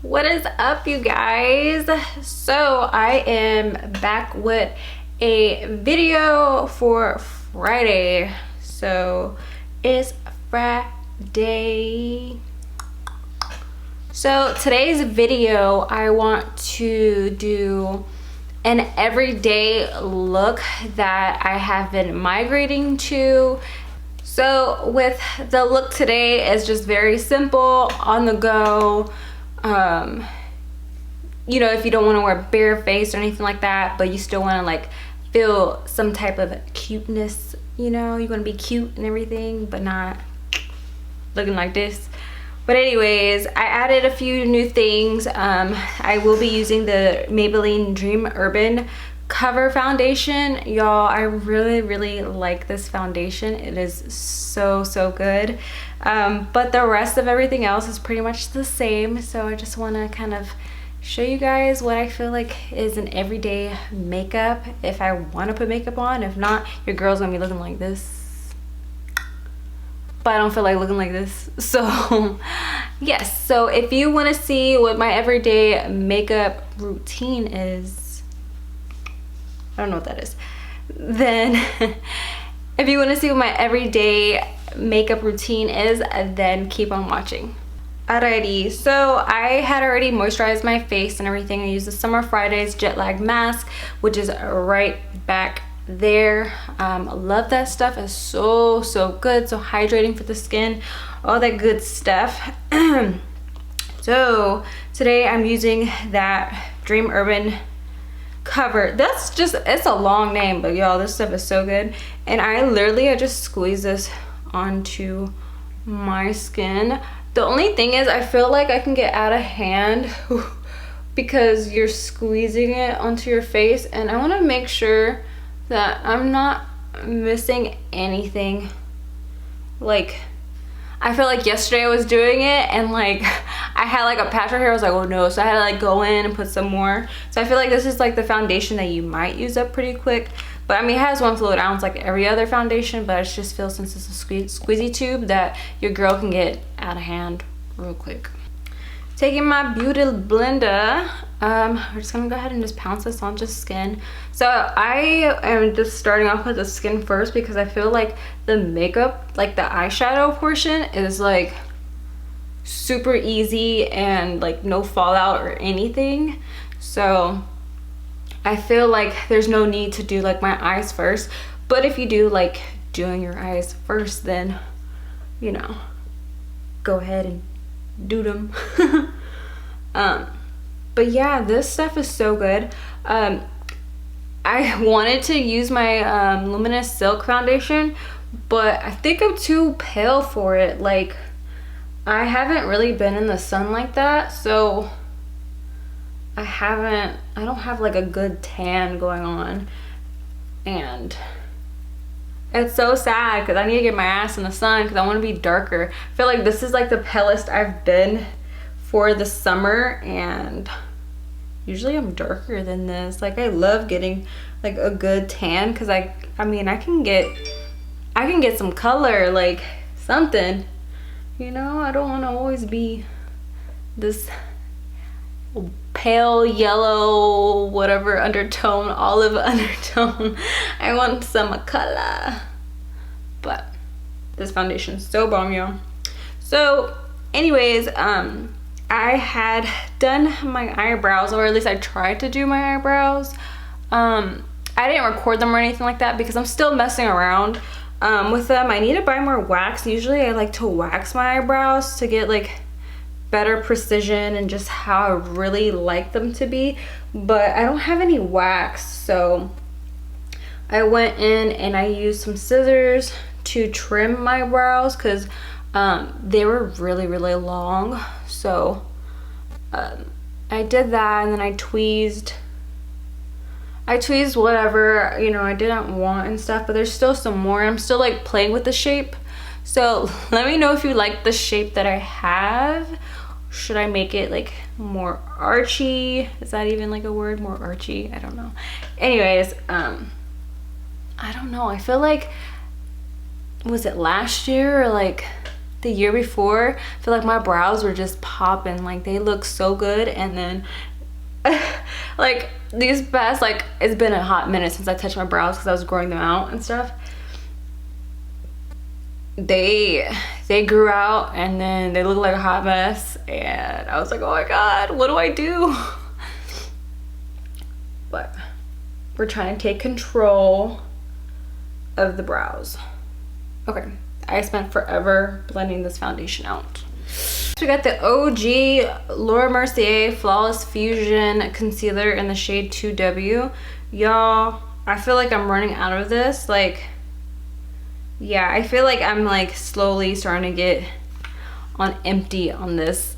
What is up, you guys? So I am back with a video for Friday. So it's Friday. So today's video, I want to do an everyday look that I have been migrating to. So with the look today is just very simple, on the go. You know, if you don't want to wear bare face or anything like that, but you still want to like feel some type of cuteness, you know, you want to be cute and everything, but not looking like this. But anyways, I added a few new things. I will be using the Maybelline Dream Urban Cover Foundation. Y'all, I really like this foundation. It is so good. But the rest of everything else is pretty much the same. So I just want to kind of show you guys what I feel like is an everyday makeup if I want to put makeup on. If not, your girl's gonna be looking like this. But I don't feel like looking like this. So yes, so if you want to see what my everyday makeup routine is, I don't know what that is, then if you want to see what my everyday makeup routine is, then keep on watching. Alrighty, so I had already moisturized my face and everything. I used the Summer Fridays Jet Lag Mask, which is right back there. Love that stuff. It's so good, so hydrating for the skin, all that good stuff. So today I'm using that Dream Urban Cover. That's just, it's a long name, but y'all, this stuff is so good. And I just squeeze this onto my skin. The only thing is I feel like I can get out of hand because you're squeezing it onto your face, and I want to make sure that I'm not missing anything. Like, I feel like yesterday I was doing it and like I had like a patch right here. I was like, oh no. So I had to like go in and put some more. So I feel like this is like the foundation that you might use up pretty quick. But I mean, it has one fluid ounce like every other foundation, but I just feel since it's a squeezy tube that your girl can get out of hand real quick. Taking my beauty blender, we're just gonna go ahead and just pounce this onto skin. So I am just starting off with the skin first because I feel like the makeup, like the eyeshadow portion, is like super easy and like no fallout or anything. So I feel like there's no need to do like my eyes first. But if you do like doing your eyes first, then you know, go ahead and do them. But yeah, this stuff is so good. I wanted to use my Luminous Silk foundation, but I think I'm too pale for it. Like, I haven't really been in the sun like that, so I don't have like a good tan going on, and it's so sad because I need to get my ass in the sun because I want to be darker. I feel like this is like the palest I've been for the summer, and usually I'm darker than this. Like, I love getting like a good tan because I mean I can get some color, like something, you know. I don't want to always be this pale yellow whatever undertone, olive undertone. I want some color. But this foundation is so bomb, y'all. So anyways, I had done my eyebrows, or at least I tried to do my eyebrows. I didn't record them or anything like that because I'm still messing around with them. I need to buy more wax. Usually I like to wax my eyebrows to get like better precision and just how I really like them to be, but I don't have any wax. So I went in and I used some scissors to trim my brows because they were really long. So I did that, and then I tweezed whatever, you know, I didn't want and stuff, but there's still some more. I'm still like playing with the shape. So let me know if you like the shape that I have. Should I make it like more archy? Is that even like a word? More archy? I don't know. Anyways, I don't know. I feel like, was it last year or like the year before, I feel like my brows were just popping. Like they look so good. And then like these past, like it's been a hot minute since I touched my brows because I was growing them out and stuff. They grew out and then they look like a hot mess, and I was like, oh my god, what do I do? But we're trying to take control of the brows. Okay, I spent forever blending this foundation out. So we got the OG Laura Mercier Flawless Fusion Concealer in the shade 2W. Y'all, I feel like I'm running out of this. Like, yeah, I feel like I'm like slowly starting to get on empty on this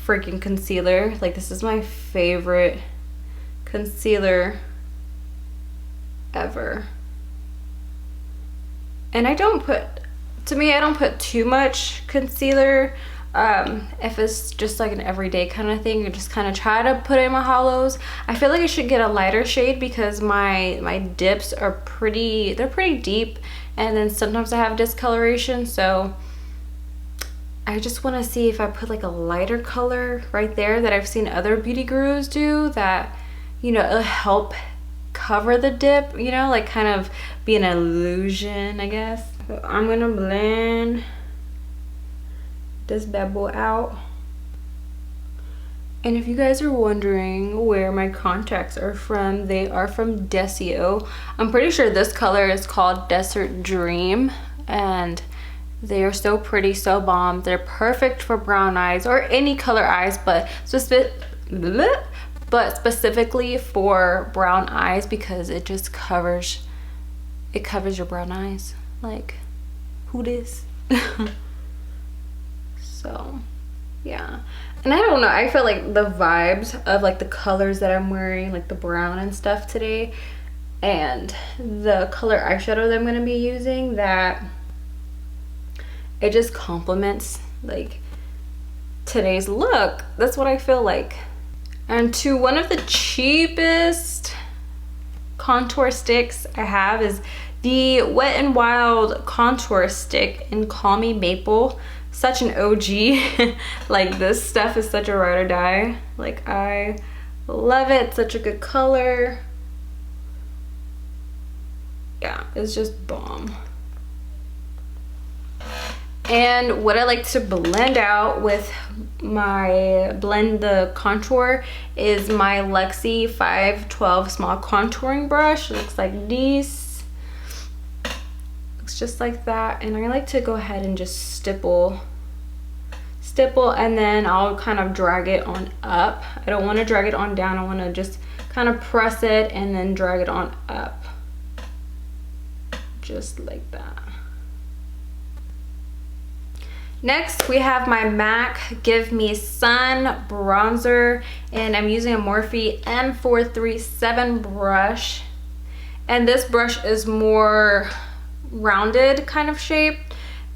freaking concealer. Like, this is my favorite concealer ever. And I don't put too much concealer. If it's just like an everyday kind of thing, I just kind of try to put in my hollows. I feel like I should get a lighter shade because my dips are pretty deep, and then sometimes I have discoloration, so I just want to see if I put like a lighter color right there that I've seen other beauty gurus do, that, you know, it'll help cover the dip, you know, like kind of be an illusion, I guess. So I'm gonna blend this bad boy out. And if you guys are wondering where my contacts are from, they are from Desio. I'm pretty sure this color is called Desert Dream, and they are so pretty, so bomb. They're perfect for brown eyes or any color eyes, but specifically for brown eyes because it just covers your brown eyes. Like, who dis? So yeah, and I don't know, I feel like the vibes of like the colors that I'm wearing, like the brown and stuff today, and the color eyeshadow that I'm going to be using, that it just complements like today's look. That's what I feel like. And to one of the cheapest contour sticks I have is the Wet n Wild contour stick in Call Me Maple. Such an OG. Like, this stuff is such a ride or die. Like, I love it. Such a good color. Yeah, it's just bomb. And what I like to blend out with my blend the contour is my Luxie 512 small contouring brush. It looks like this. Looks just like that. And I like to go ahead and just stipple, and then I'll kind of drag it on up. I don't want to drag it on down. I want to just kind of press it and then drag it on up. Just like that. Next, we have my MAC Give Me Sun bronzer, and I'm using a Morphe M437 brush. And this brush is more rounded kind of shape,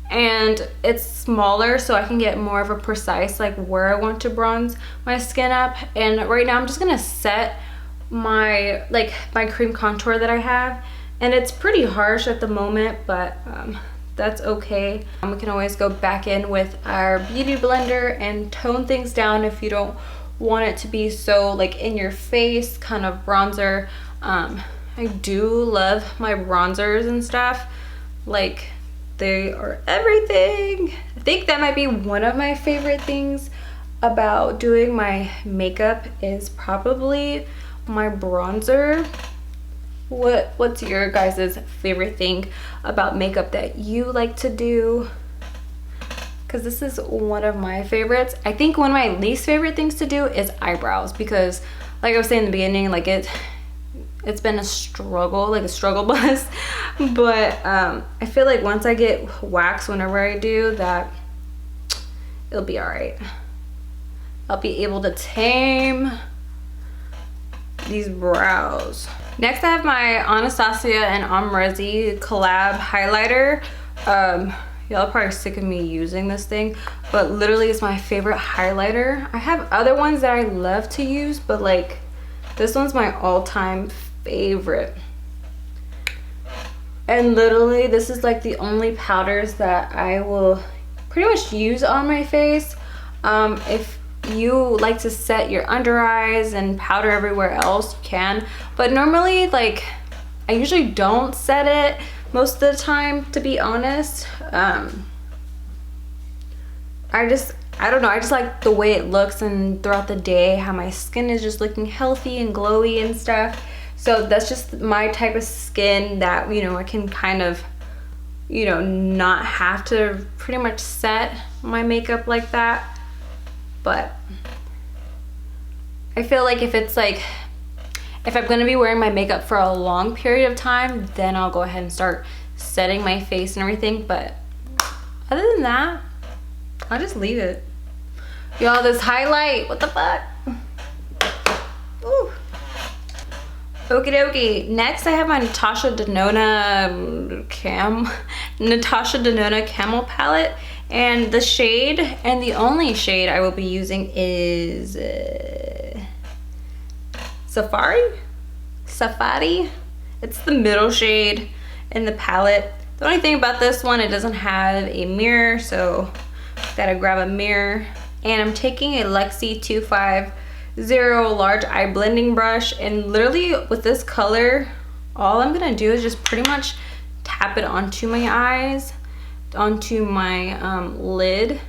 and it's smaller, so I can get more of a precise like where I want to bronze my skin up. And right now I'm just gonna set my cream contour that I have, and it's pretty harsh at the moment, but that's okay. We can always go back in with our beauty blender and tone things down if you don't want it to be so like in your face kind of bronzer. I do love my bronzers and stuff. Like, they are everything. I think that might be one of my favorite things about doing my makeup is probably my bronzer. What's your guys' favorite thing about makeup that you like to do? Because this is one of my favorites. I think one of my least favorite things to do is eyebrows, because like I was saying in the beginning, like it's been a struggle, like a struggle bus. But I feel like once I get wax whenever I do that, it'll be all right. I'll be able to tame these brows. Next, I have my Anastasia and Amrezy collab highlighter. Y'all are probably sick of me using this thing, but literally it's my favorite highlighter. I have other ones that I love to use, but like this one's my all-time favorite. And literally this is like the only powders that I will pretty much use on my face. If you like to set your under eyes and powder everywhere else, you can, but normally, like, I usually don't set it most of the time, to be honest. I don't know, I just like the way it looks, and throughout the day how my skin is just looking healthy and glowy and stuff. So that's just my type of skin that, you know, I can kind of, you know, not have to pretty much set my makeup like that. But I feel like if it's like, if I'm gonna be wearing my makeup for a long period of time, then I'll go ahead and start setting my face and everything. But other than that, I'll just leave it. Y'all, this highlight, what the fuck? Ooh. Okie dokie. Next, I have my Natasha Denona Camel palette, and the shade, and the only shade I will be using is Safari. It's the middle shade in the palette. The only thing about this one, it doesn't have a mirror, so gotta grab a mirror. And I'm taking a Lexi 250 large eye blending brush, and literally with this color, all I'm gonna do is just pretty much tap it onto my eyes, onto my lid,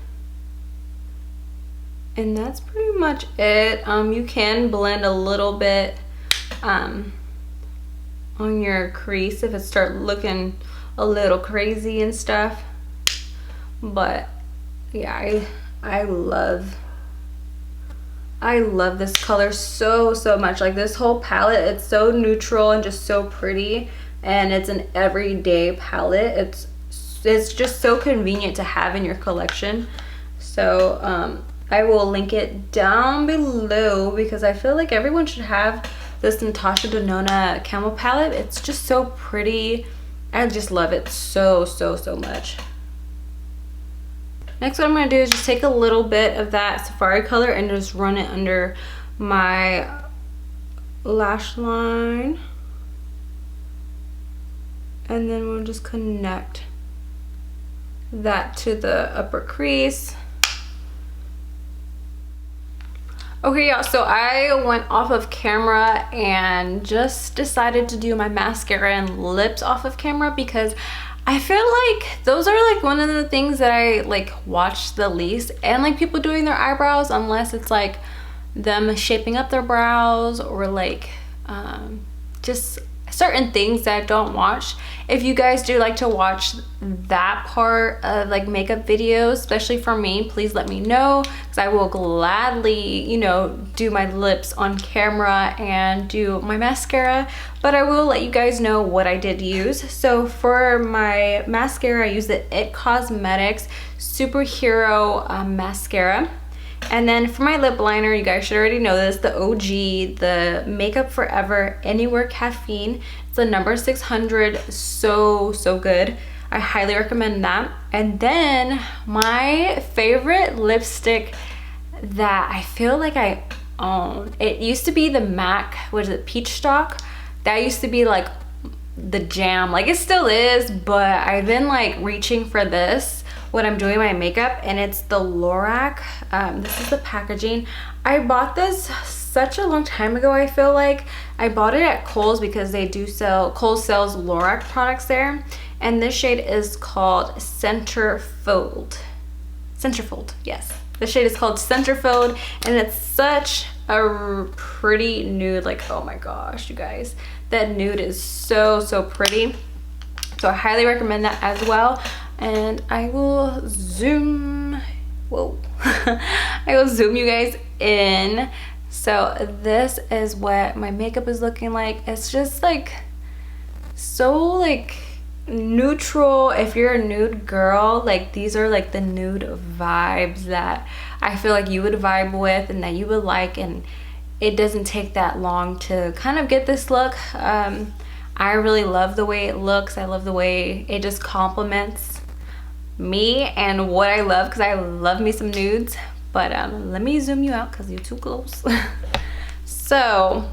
and that's pretty much it. You can blend a little bit on your crease if it starts looking a little crazy and stuff, but yeah, I love this color so much. Like, this whole palette, it's so neutral and just so pretty, and it's an everyday palette. It's just so convenient to have in your collection. So I will link it down below, because I feel like everyone should have this Natasha Denona Camel palette. It's just so pretty. I just love it so much. Next, what I'm going to do is just take a little bit of that Safari color and just run it under my lash line. And then we'll just connect that to the upper crease. Okay, y'all, so I went off of camera and just decided to do my mascara and lips off of camera, because I feel like those are like one of the things that I like watch the least, and like people doing their eyebrows, unless it's like them shaping up their brows or like just certain things that I don't watch. If you guys do like to watch that part of like makeup videos, especially for me, please let me know, because I will gladly, you know, do my lips on camera and do my mascara, but I will let you guys know what I did use. So for my mascara, I used the IT Cosmetics Superhero Mascara. And then for my lip liner, you guys should already know this, the OG, the Makeup Forever Anywhere Caffeine. It's the number 600, so good. I highly recommend that. And then my favorite lipstick that I feel like I own, it used to be the MAC, what is it, Peach Stock? That used to be like the jam, like it still is, but I've been like reaching for this when I'm doing my makeup, and it's the Lorac. This is the packaging. I bought this such a long time ago. I feel like I bought it at Kohl's, because they do sell, Kohl's sells Lorac products there, and this shade is called Centerfold, yes. The shade is called Centerfold, and it's such a pretty nude. Like, oh my gosh, you guys, that nude is so pretty. So I highly recommend that as well. And I will zoom, whoa, I will zoom you guys in. So this is what my makeup is looking like. It's just like so like neutral. If you're a nude girl, like these are like the nude vibes that I feel like you would vibe with and that you would like, and it doesn't take that long to kind of get this look. I really love the way it looks. I love the way it just complements me and what I love, because I love me some nudes. But let me zoom you out because you're too close. So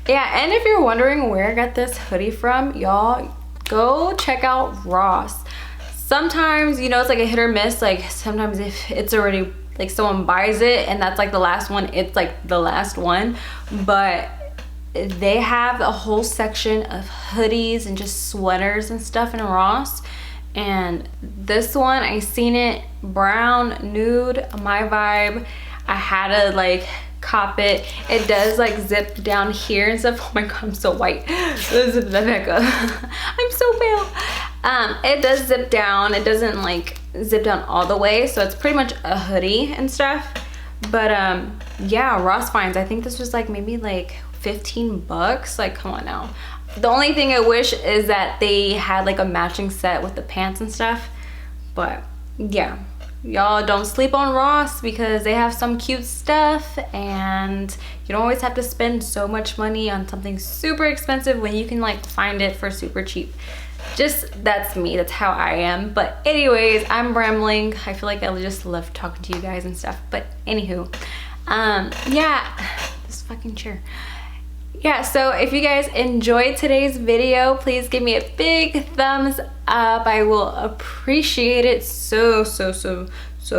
yeah, and if you're wondering where I got this hoodie from, y'all, go check out Ross. sometimes, you know, it's like a hit or miss. Like sometimes if it's already like someone buys it and that's like the last one, it's like the last one. But they have a whole section of hoodies and just sweaters and stuff in Ross. And this one, I seen it brown, nude, my vibe. I had to like cop it. It does like zip down here and stuff. Oh my god, I'm so white. Let's zip that back up. I'm so pale. It does zip down. It doesn't like zip down all the way, so it's pretty much a hoodie and stuff. But yeah, Ross finds. I think this was like maybe like 15 bucks. Like, come on now. The only thing I wish is that they had like a matching set with the pants and stuff. But yeah, y'all don't sleep on Ross because they have some cute stuff, and you don't always have to spend so much money on something super expensive when you can like find it for super cheap. Just, that's me, that's how I am. But anyways, I'm rambling. I feel like I just love talking to you guys and stuff. But anywho, yeah, this fucking chair. Yeah, so if you guys enjoyed today's video, please give me a big thumbs up. I will appreciate it so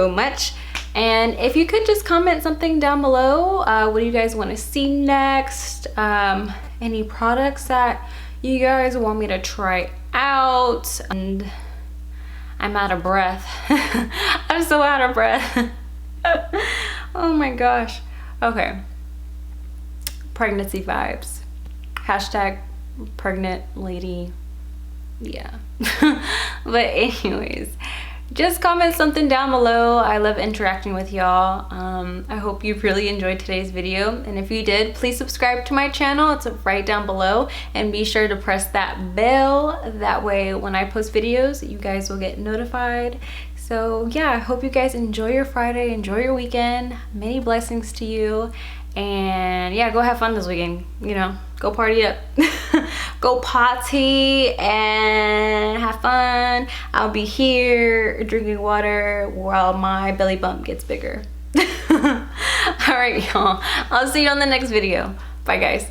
much. And if you could just comment something down below, what do you guys want to see next? Any products that you guys want me to try out? And I'm out of breath. I'm so out of breath. Oh my gosh. Okay. Pregnancy vibes. Hashtag pregnant lady. Yeah. But anyways, just comment something down below. I love interacting with y'all. I hope you really enjoyed today's video, and if you did, please subscribe to my channel. It's right down below, and be sure to press that bell. That way when I post videos, you guys will get notified. So yeah, I hope you guys enjoy your Friday, enjoy your weekend. Many blessings to you. And yeah, go have fun this weekend, you know, go party up. Go party and have fun. I'll be here drinking water while my belly bump gets bigger. All right, y'all, I'll see you on the next video. Bye guys.